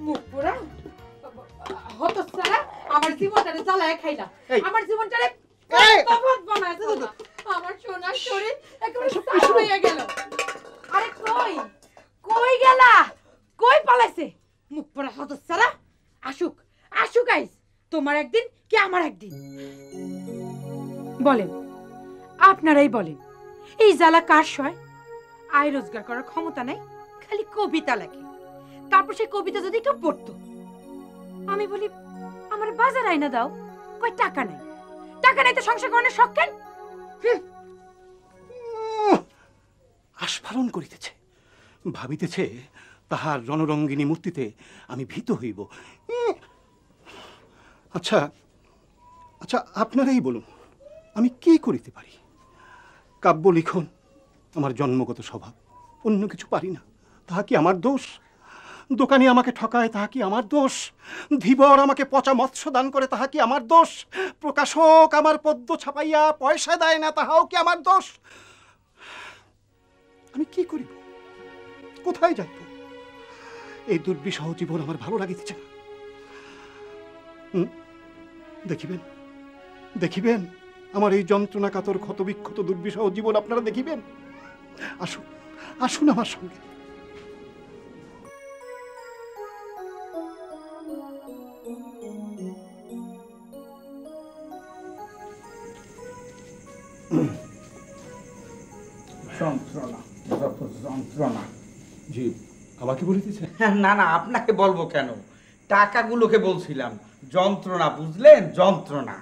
মুখ পোড়া হতচ্ছাড়া আমার জীবনটারে জ্বালায় খাইলা আমার জীবনটারে কবর বানাইছে আমার সোনার শরীর একেবারে সাফ হয়ে গেল আরে কই কই গেলা কই পালাইছে মুখ পোড়া হতচ্ছাড়া আসুক আসুক গাইস তোমার একদিন কি আমার একদিন বলেন আপনারাই বলেন এই জ্বালা কার সয় আয় রোজগার করার ক্ষমতা নাই খালি কবিতা লেখে তারপর সেই কবিতা যদি কেউ পড়তো আমি বলি আমার বাজার আইনা দাও কই টাকা নাই তো সংসার করানোর শখ কেন আস্ফালন করিতেছে ভাবিতেছে তাহার রণরঙ্গিনী মূর্তিতে আমি ভীত হইব আচ্ছা আচ্ছা আপনারাই বলুন আমি কি করিতে পারি কাব্য লিখন আমার জন্মগত স্বভাব অন্য কিছু পারি না তাহা কি আমার দোষ দোকানি আমাকে ঠকায় তাহা কি আমার দোষ ধীবর আমাকে পচা মৎস্য দান করে তাহা কি আমার দোষ প্রকাশক আমার পদ্য ছাপাইয়া পয়সা দেয় না তাহাও কি আমার দোষ আমি কি করিব কোথায় যাইব এই দুর্বিষহ জীবন আমার ভালো লাগিতেছে না দেখিবেন দেখিবেন আমার এই যন্ত্রণা কাতর ক্ষতবিক্ষত দুর্বিষহ জীবন আপনারা দেখিবেন আসুন আসুন আমার সঙ্গে যন্ত্রণা যত যন্ত্রণা জি আমাকে বলিতেছে না না আপনাকে বলবো কেন টাকাগুলোকে বলছিলাম যন্ত্রণা বুঝলেন যন্ত্রণা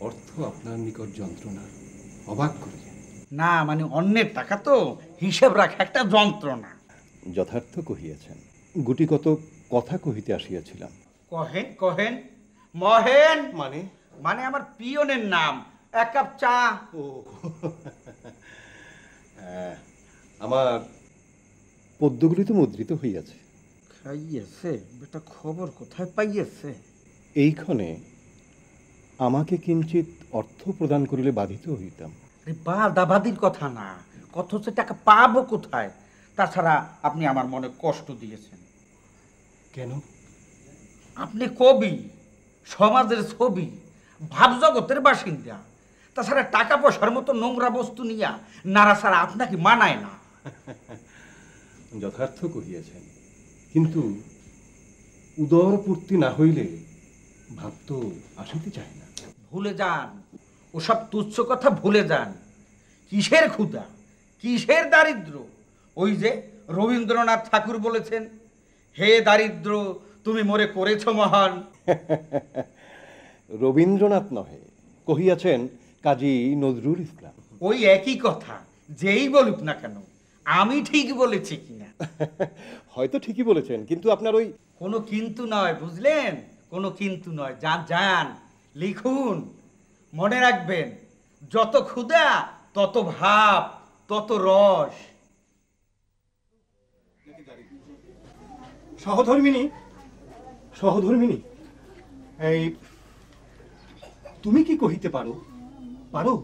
অর্থ আপনার নিকট যন্ত্রণা অবাক করে না মানে অন্যের টাকা তো হিসাব রাখা একটা যন্ত্রণা যথার্থ কহিয়াছেন গুটি কত কথা কহিতে আসিয়াছিলাম কহেন কহেন মহেন মানে মানে আমার পিয়নের নাম এক কাপ চা ও আমার পদ্যগুলি তো মুদ্রিত হইয়াছে খাইয়েছে বেটা খবর কোথায় পাইয়েছে এইখানে আমাকে কিঞ্চিত অর্থ প্রদান করিলে বাধিত হইতাম বাদাবাদির কথা না কত হচ্ছে টাকা পাবো কোথায় তাছাড়া আপনি আমার মনে কষ্ট দিয়েছেন কেন আপনি কবি সমাজের ছবি ভাবজগতের বাসিন্দা তাছাড়া টাকা পয়সার মতো নোংরা বস্তু নিয়া নাড়া ছাড়া আপনাকে মানায় না যথার্থ কহিয়াছেন কিন্তু উদর পূর্তি না হইলে ভাব তো আসিতে চায় না ভুলে যান ওসব তুচ্ছ কথা ভুলে যান কিসের ক্ষুধা কিসের দারিদ্র ওই যে রবীন্দ্রনাথ ঠাকুর বলেছেন হে দারিদ্র তুমি মোরে করেছ মহান রবীন্দ্রনাথ নহে কহিয়াছেন কাজী নজরুল ইসলাম ওই একই কথা যেই বলুক না কেন আমি ঠিক বলেছি কিনা হয়তো ঠিকই বলেছেন কিন্তু আপনার ওই কোনো কিন্তু নয় বুঝলেন কোনো কিন্তু নয় যান যান লিখুন মনে রাখবেন যত ক্ষুধা তত ভাব তত রস সহধর্মিনী সহধর্মিনী এই তুমি কি কহিতে পারো পারো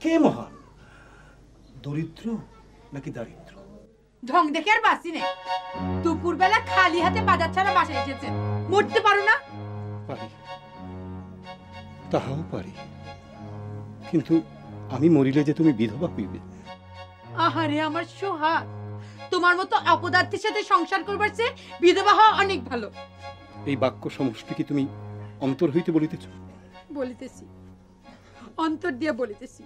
কে মহান দরিদ্র নাকি দারিদ্র ঢং দেখে আর বাঁচি নেই দুপুর বেলা খালি হাতে বাজার ছাড়া বাসায় এসেছে মরতে পারো না পারি তাহাও পারি কিন্তু আমি মরিলে যে তুমি বিধবা হইবে আহারে আমার সোহাগ তোমার মতো অপদার্থের সাথে সংসার করবার চেয়ে বিধবা হওয়া অনেক ভালো এই বাক্য সমষ্টি কি তুমি অন্তর হইতে বলিতেছ বলিতেছি অন্তর দিয়ে বলিতেছি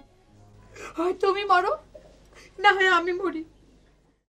হয় তুমি মরো না হয় আমি মরি